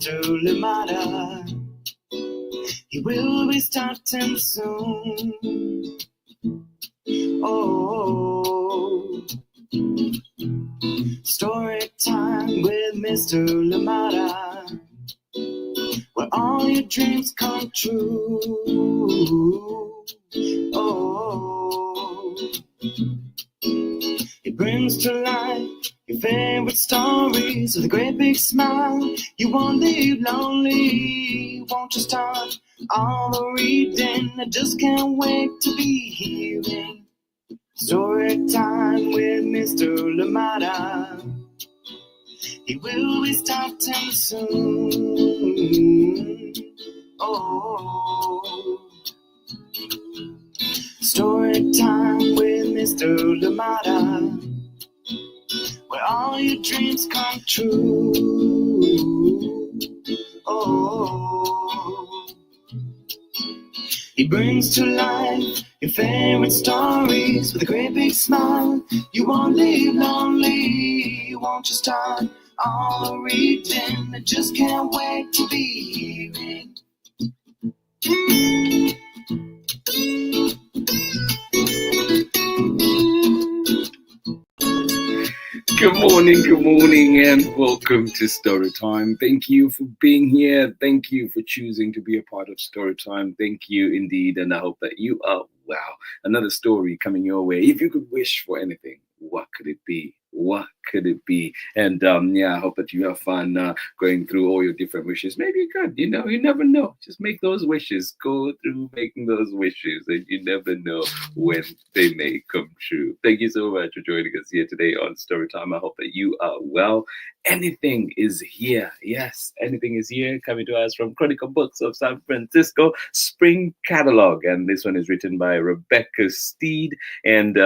Mr. Limata. He will be starting soon. Oh, story time with Mr. Limata, where all your dreams come true. Oh, he brings to life your favorite stories with a great big smile. You won't leave lonely, won't you start all the reading? I just can't wait to be hearing story time with Mr. Limata. He will be starting soon. Oh, story time with Mr. Limata, where all your dreams come true. Oh, he brings to life your favorite stories with a great big smile. You won't leave lonely, won't you start all reading? I just can't wait to be hearing. Good morning, and welcome to Storytime. Thank you for being here. Thank you for choosing to be a part of Storytime. Thank you indeed, and I hope that you are well. Another story coming your way. If you could wish for anything, what could it be? What could it be? And I hope that you have fun going through all your different wishes. Maybe you could, you never know. Just make those wishes. Go through making those wishes, and you never know when they may come true. Thank you so much for joining us here today on Storytime. I hope that you are well. Anything is here. Yes, anything is here, coming to us from Chronicle Books of San Francisco Spring Catalog. And this one is written by Rebecca Stead and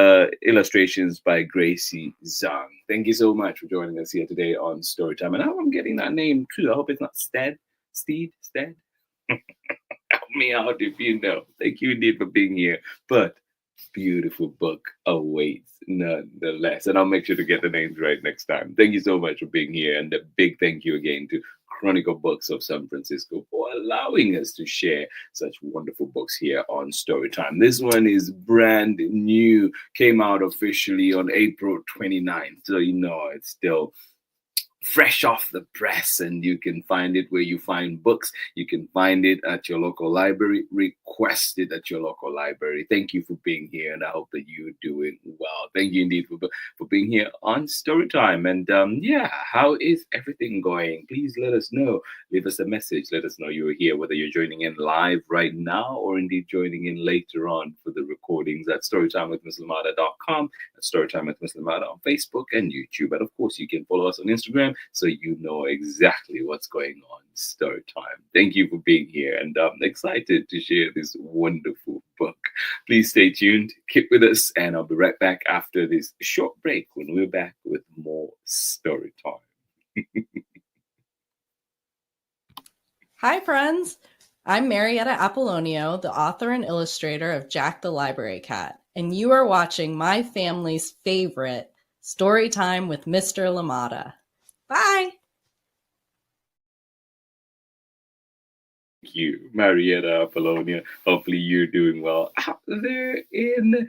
illustrations by Gracey Zhang. Thank you so much for joining us here today on Storytime. And I hope I'm getting that name true. I hope it's not Stead. Help me out if you know. Thank you indeed for being here. But beautiful book awaits nonetheless. And I'll make sure to get the names right next time. Thank you so much for being here. And a big thank you again to Chronicle Books of San Francisco for allowing us to share such wonderful books here on Storytime. This one is brand new, came out officially on April 29th. So it's still fresh off the press, and you can find it where you find books. You can find it at your local library. Request it at your local library. Thank you for being here, and I hope that you're doing well. Thank you indeed for being here on Storytime. And how is everything going? Please let us know. Leave us a message. Let us know you're here, whether you're joining in live right now or indeed joining in later on for the recordings at storytimewithmslimata.com, at Storytime with Miss Limata on Facebook and YouTube. And of course, you can follow us on Instagram, so you know exactly what's going on. Storytime. Thank you for being here, and I'm excited to share this wonderful book. Please stay tuned, keep with us, and I'll be right back after this short break when we're back with more Storytime. Hi, friends. I'm Marietta Apollonio, the author and illustrator of Jack the Library Cat, and you are watching my family's favorite Storytime with Mr. Limata. Bye. Thank you, Marietta Apollonia. Hopefully you're doing well out there in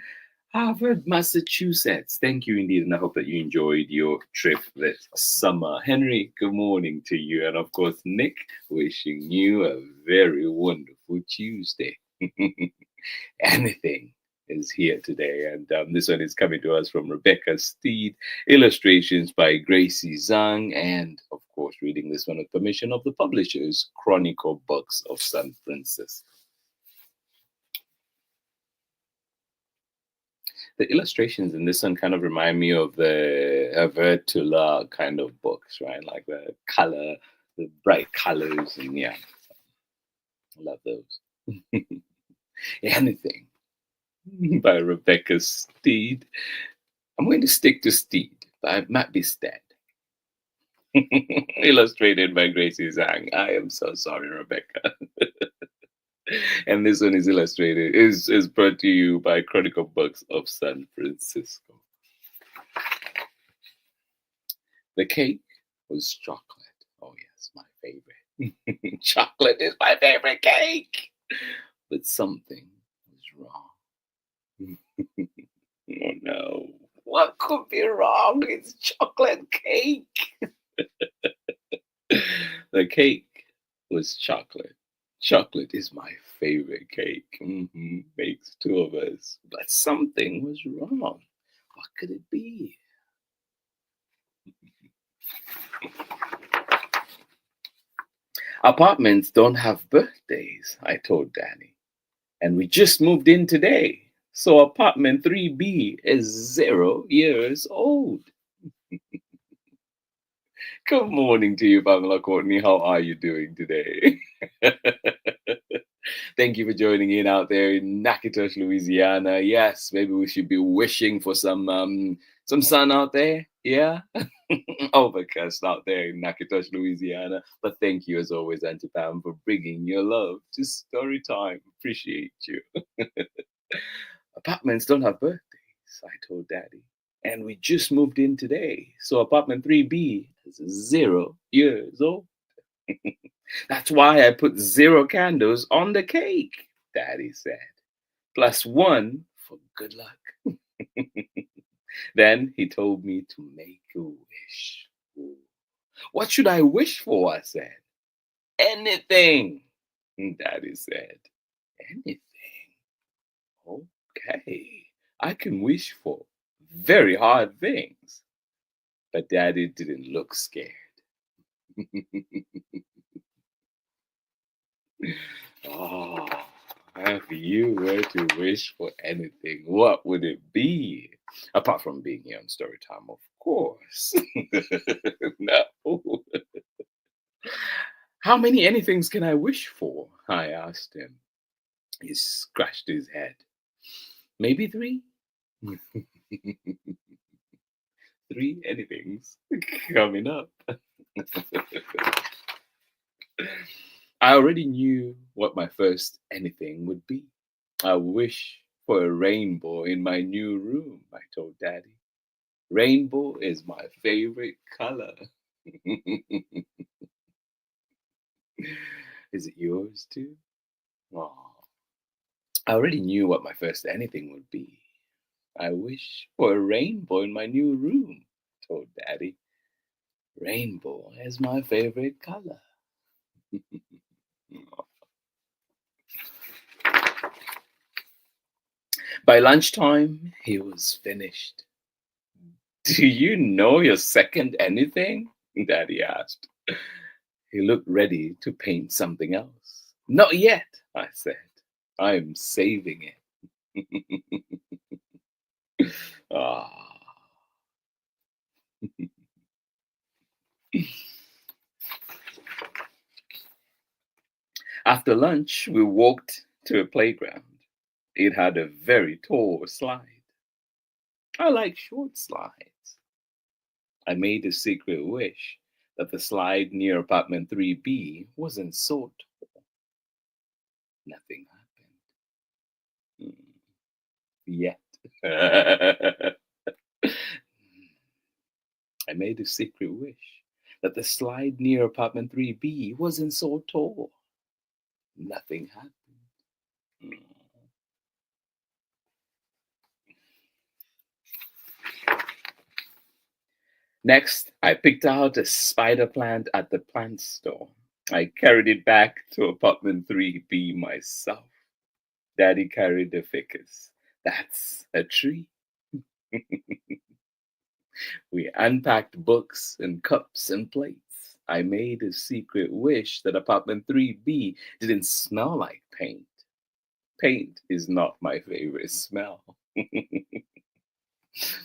Harvard, Massachusetts. Thank you indeed, and I hope that you enjoyed your trip this summer. Henry, good morning to you. And of course, Nick, wishing you a very wonderful Tuesday. Anything is here today, and this one is coming to us from Rebecca Stead, illustrations by Gracey Zhang, and of course reading this one with permission of the publishers, Chronicle Books of San Francisco. The illustrations in this one kind of remind me of the Avertula kind of books, right? Like the color, the bright colors, and I love those. Anything by Rebecca Stead. I'm going to stick to Stead, but it might be Stead. Illustrated by Gracey Zhang. I am so sorry, Rebecca. And this one is illustrated, is brought to you by Chronicle Books of San Francisco. The cake was chocolate. Oh yes, my favorite. Chocolate is my favorite cake. But something was wrong. Oh no. What could be wrong? It's chocolate cake. The cake was chocolate. Chocolate is my favorite cake. Makes two of us. But something was wrong. What could it be? Apartments don't have birthdays, I told Danny. And we just moved in today. So apartment 3B is 0 years old. Good morning to you, Pamela Courtney. How are you doing today? Thank you for joining in out there in Natchitoches, Louisiana. Yes, maybe we should be wishing for some sun out there. Yeah, overcast out there in Natchitoches, Louisiana. But thank you as always, Auntie Pam, for bringing your love to story time. Appreciate you. Apartments don't have birthdays, I told Daddy. And we just moved in today. So apartment 3B is 0 years old. That's why I put 0 candles on the cake, Daddy said. +1 for good luck. Then he told me to make a wish. What should I wish for? I said. Anything, Daddy said. Anything. Okay. I can wish for very hard things. But Daddy didn't look scared. Oh, if you were to wish for anything, what would it be? Apart from being here on Storytime, of course. No. How many anythings can I wish for? I asked him. He scratched his head. Maybe 3? 3 anythings coming up. I already knew what my first anything would be. I wish for a rainbow in my new room, I told Daddy. Rainbow is my favorite color. Is it yours too? Oh, I already knew what my first anything would be. I wish for a rainbow in my new room, I told Daddy. Rainbow is my favorite color. By lunchtime, he was finished. Do you know your second anything? Daddy asked. He looked ready to paint something else. Not yet, I said. I'm saving it. Ah. After lunch, we walked to a playground. It had a very tall slide. I like short slides. I made a secret wish that the slide near apartment 3B wasn't so tall. Nothing happened. Yet. I made a secret wish that the slide near apartment 3B wasn't so tall. Nothing happened. Next, I picked out a spider plant at the plant store. I carried it back to apartment 3B myself. Daddy carried the ficus. That's a tree. We unpacked books and cups and plates. I made a secret wish that apartment 3B didn't smell like paint. Paint is not my favorite smell.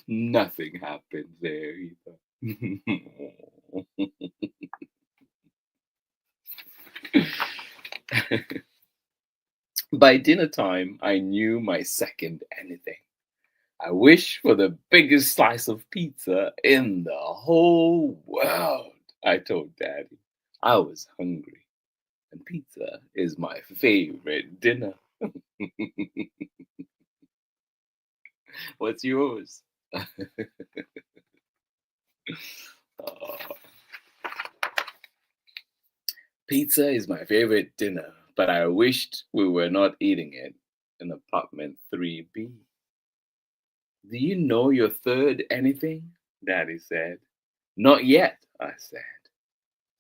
Nothing happened there either. By dinner time, I knew my second anything. I wish for the biggest slice of pizza in the whole world, I told Daddy. I was hungry, and pizza is my favorite dinner. What's yours? Pizza is my favorite dinner, but I wished we were not eating it in apartment 3B. Do you know your third anything? Daddy said. Not yet, I said.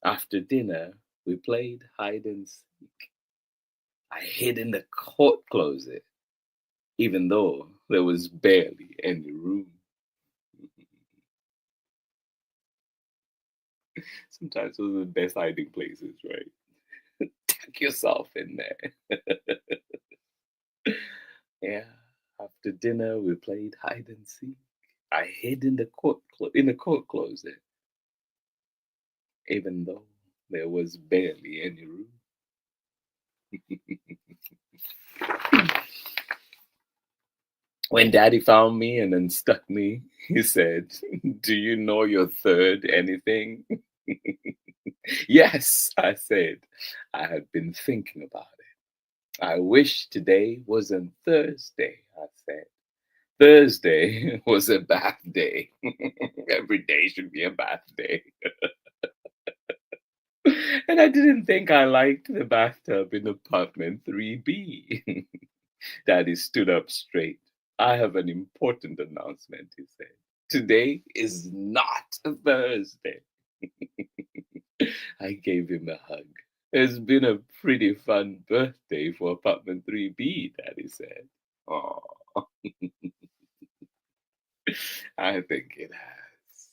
After dinner, we played hide and seek. I hid in the coat closet, even though there was barely any room. Sometimes those are the best hiding places, right? Tuck yourself in there. Yeah. After dinner, we played hide and seek. I hid in the coat closet, even though there was barely any room. When Daddy found me and unstuck me, he said, "Do you know your third anything?" Yes, I said. I had been thinking about it. I wish today wasn't Thursday, I said. Thursday was a bath day. Every day should be a bath day. And I didn't think I liked the bathtub in apartment 3B. Daddy stood up straight. I have an important announcement, he said. Today is not a Thursday. I gave him a hug. It's been a pretty fun birthday for apartment 3B, Daddy said. Oh, I think it has.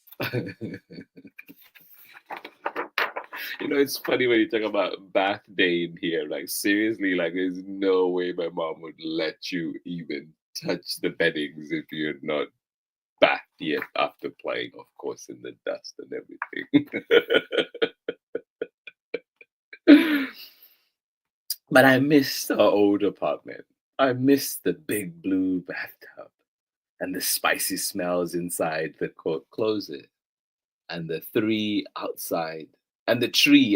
It's funny when you talk about bath day in here. Like, seriously, like, there's no way my mom would let you even touch the beddings if you're not bathed yet after playing, of course, in the dust and everything. But I missed our old apartment. I missed the big blue bathtub and the spicy smells inside the closet and the tree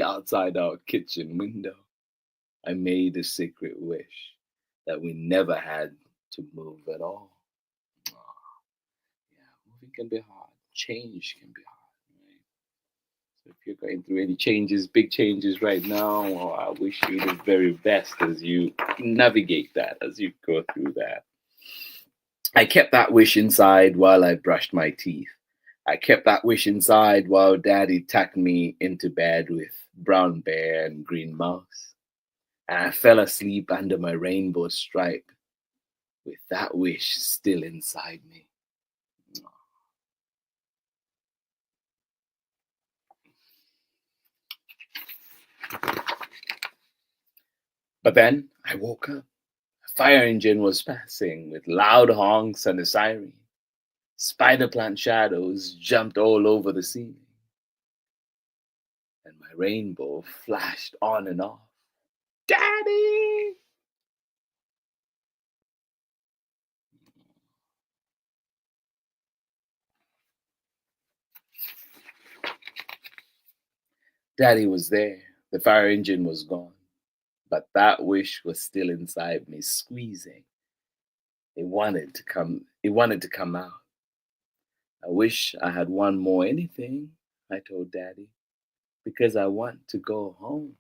outside our kitchen window. I made a secret wish that we never had to move at all. Yeah, moving can be hard. Change can be hard, right? So if you're going through any changes, big changes right now, well, I wish you the very best as you navigate that, as you go through that. I kept that wish inside while I brushed my teeth. I kept that wish inside while Daddy tucked me into bed with Brown Bear and Green Mouse. And I fell asleep under my rainbow stripe with that wish still inside me. But then I woke up. A fire engine was passing with loud honks and a siren. Spider plant shadows jumped all over the ceiling. And my rainbow flashed on and off. Daddy! Daddy was there. The fire engine was gone. But that wish was still inside me, squeezing. It wanted to come out. I wish I had one more anything, I told Daddy, because I want to go home.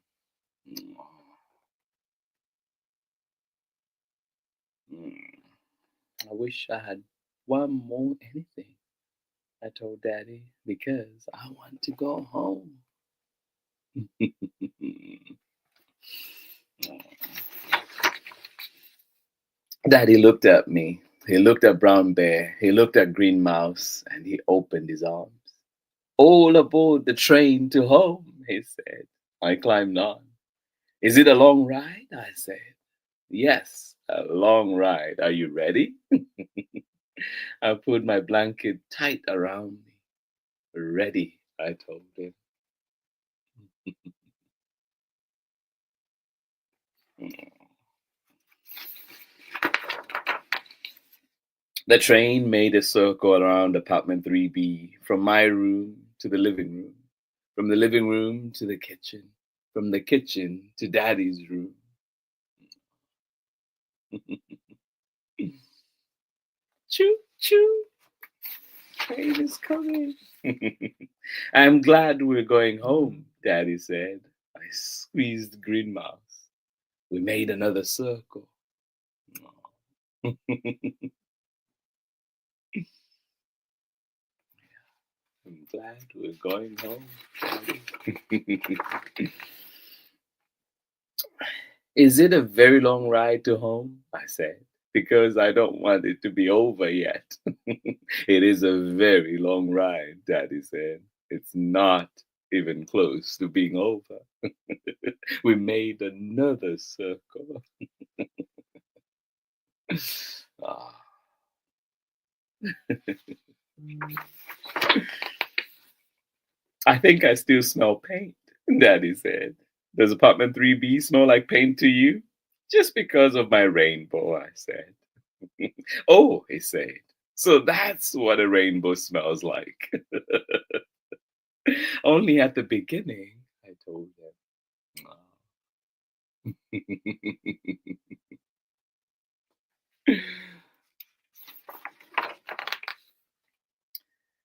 I wish I had one more anything, I told Daddy, because I want to go home. Daddy looked at me. He looked at Brown Bear. He looked at Green Mouse, and he opened his arms. All aboard the train to home, he said. I climbed on. Is it a long ride? I said. Yes, a long ride. Are you ready? I put my blanket tight around me. Ready, I told him. The train made a circle around apartment 3B, from my room to the living room, from the living room to the kitchen, from the kitchen to Daddy's room. Choo choo, train is coming. I'm glad we're going home, Daddy said. I I squeezed Green Mouse. We made another circle. I'm glad we're going home. Is it a very long ride to home? I said, because I don't want it to be over yet. It is a very long ride, Daddy said. It's not even close to being over. We made another circle. Ah. I think I still smell paint, Daddy said. Does apartment 3B smell like paint to you? Just because of my rainbow, I said. Oh, he said. So that's what a rainbow smells like. Only at the beginning, I told him.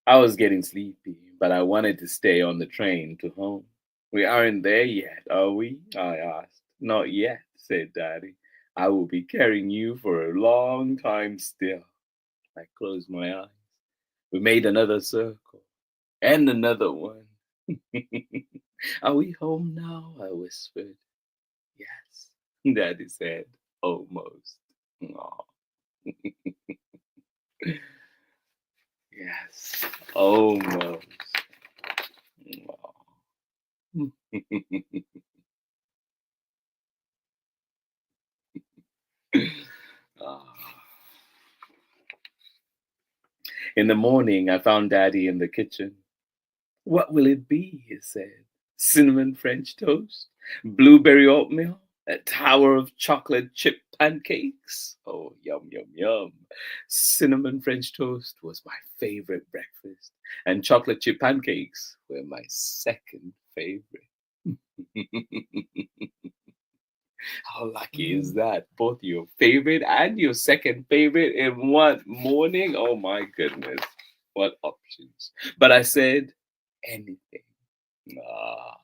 I was getting sleepy, but I wanted to stay on the train to home. We aren't there yet, are we? I asked. Not yet, said Daddy. I will be carrying you for a long time still. I closed my eyes. We made another circle and another one. Are we home now? I whispered. Yes, Daddy said, almost. Aw. Yes, almost. In the morning, I found Daddy in the kitchen. What will it be? He said. Cinnamon French toast, blueberry oatmeal, a tower of chocolate chip pancakes. Oh, yum, yum, yum. Cinnamon French toast was my favorite breakfast, and chocolate chip pancakes were my second favorite. How lucky is that? Both your favorite and your second favorite in one morning? Oh my goodness. What options? But I said anything. Ah.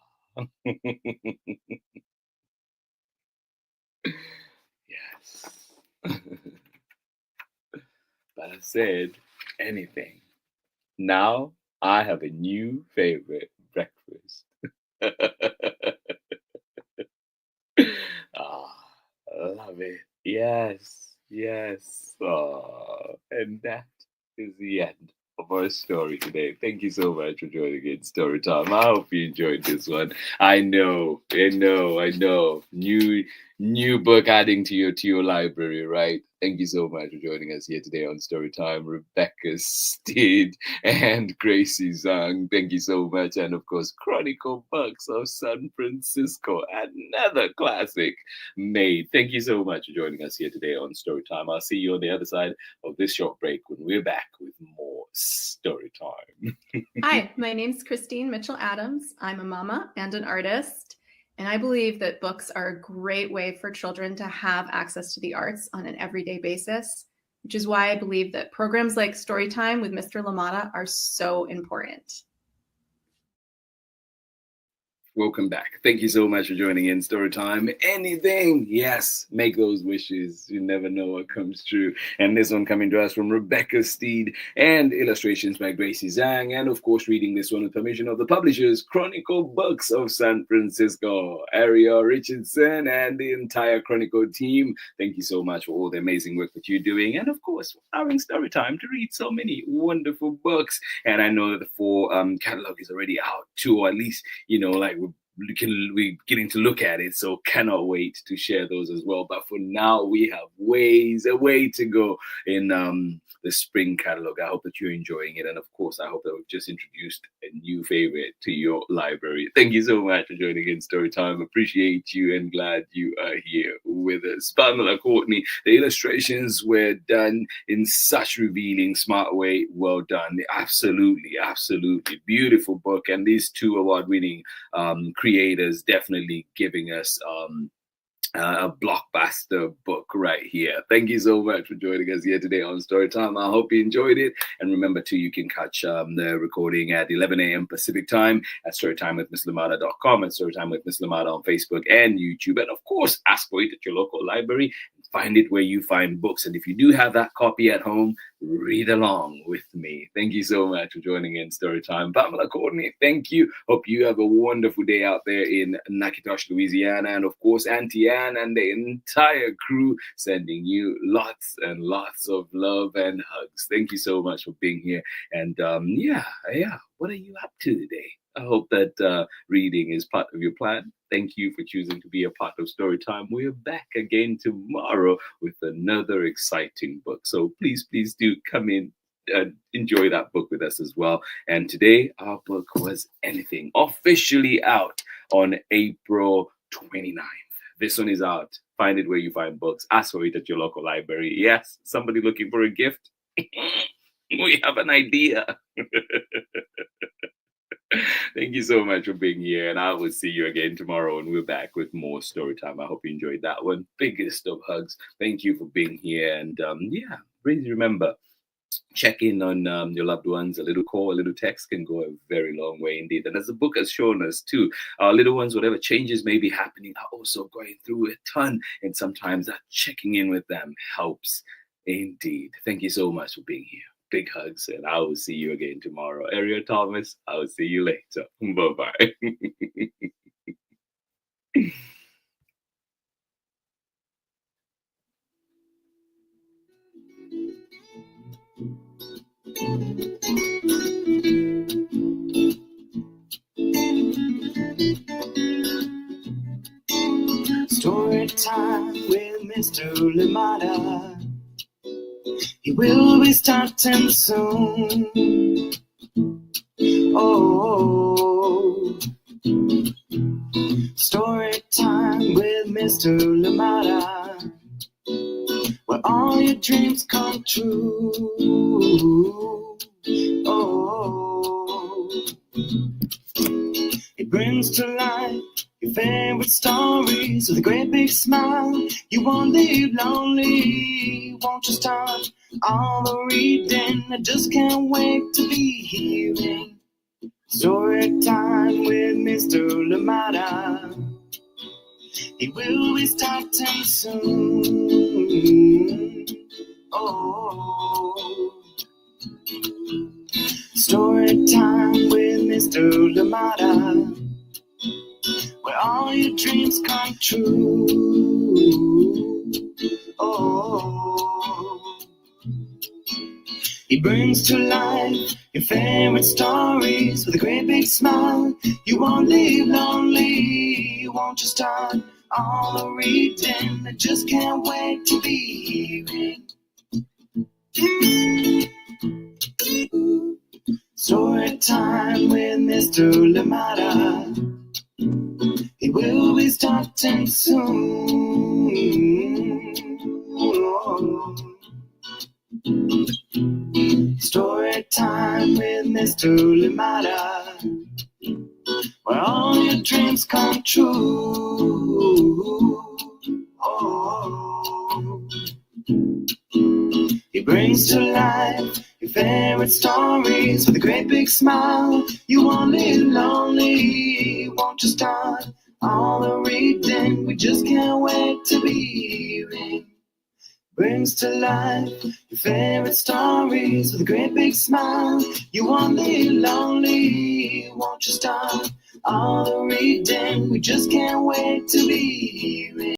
Yes. But I said anything. Now I have a new favorite breakfast. Ah, love it. Yes, yes. And that is the end of our story today. Thank you so much for joining in Story Time. I hope you enjoyed this one. I know. New book adding to your library, right? Thank you so much for joining us here today on Storytime. Rebecca Stead and Gracey Zhang. Thank you so much. And of course, Chronicle Books of San Francisco. Another classic made. Thank you so much for joining us here today on Storytime. I'll see you on the other side of this short break when we're back with more Storytime. Hi, my name's Christine Mitchell-Adams. I'm a mama and an artist. And I believe that books are a great way for children to have access to the arts on an everyday basis, which is why I believe that programs like Storytime with Mr. Limata are so important. Welcome back. Thank you so much for joining in Storytime. Anything, yes, make those wishes. You never know what comes true. And this one coming to us from Rebecca Stead and illustrations by Gracey Zhang. And of course, reading this one with permission of the publishers, Chronicle Books of San Francisco, Ariel Richardson, and the entire Chronicle team. Thank you so much for all the amazing work that you're doing. And of course, allowing Storytime to read so many wonderful books. And I know that the full catalog is already out too, or at least, we're getting to look at it, so cannot wait to share those as well. But for now, we have a way to go in the spring catalog. I hope that you're enjoying it, and of course, I hope that we've just introduced a new favorite to your library. Thank you so much for joining in Storytime. Appreciate you and glad you are here with us. Pamela Courtney, the illustrations were done in such revealing, smart way. Well done. Absolutely beautiful book, and these two award-winning creators definitely giving us a blockbuster book right here. Thank you so much for joining us here today on Storytime. I hope you enjoyed it. And remember, too, you can catch the recording at 11 a.m. Pacific time at storytimewithmisslimata.com and Storytime with Miss Limata on Facebook and YouTube. And, of course, ask for it at your local library. Find it where you find books. And if you do have that copy at home, read along with me. Thank you so much for joining in Storytime. Pamela Courtney, thank you. Hope you have a wonderful day out there in Natchitoches, Louisiana. And, of course, Auntie Anne and the entire crew sending you lots and lots of love and hugs. Thank you so much for being here. And, yeah, what are you up to today? I hope that reading is part of your plan. Thank you for choosing to be a part of Storytime. We're back again tomorrow with another exciting book. So please do come in and enjoy that book with us as well. And today, our book was Anything, officially out on April 29th. This one is out. Find it where you find books. Ask for it at your local library. Yes, somebody looking for a gift? We have an idea. Thank you so much for being here, and I will see you again tomorrow, and we're back with more Storytime. I hope you enjoyed that one. Biggest of hugs. Thank you for being here, and yeah, please remember, check in on your loved ones. A little call, a little text can go a very long way indeed. And as the book has shown us too, our little ones, whatever changes may be happening, are also going through a ton, and sometimes that checking in with them helps indeed. Thank you so much for being here. Big hugs, and I will see you again tomorrow. Ariel Thomas, I will see you later. Bye-bye. Story time with Mr. Limata. He will be starting soon. Oh, story time with Mr. Limata, where all your dreams come true. Oh, it brings to life your favorite stories with a great big smile. You won't live lonely, won't you start all the reading? I just can't wait to be hearing story time with Mr. Limata. He will be starting soon. Oh, story time with Mr. Limata, where all your dreams come true. Oh, he brings to life your favorite stories with a great big smile. You won't live lonely, won't you start all the reading? I just can't wait to be hearing story time with Mr. Limata. He will be starting soon. Story time with Mr. Limata, where all your dreams come true. Oh, he brings to life your favorite stories with a great big smile. You won't live lonely, won't you start all the reading? We just can't wait to be hearing. Brings to life your favorite stories with a great big smile. You won't live lonely, won't you start all the reading? We just can't wait to be hearing.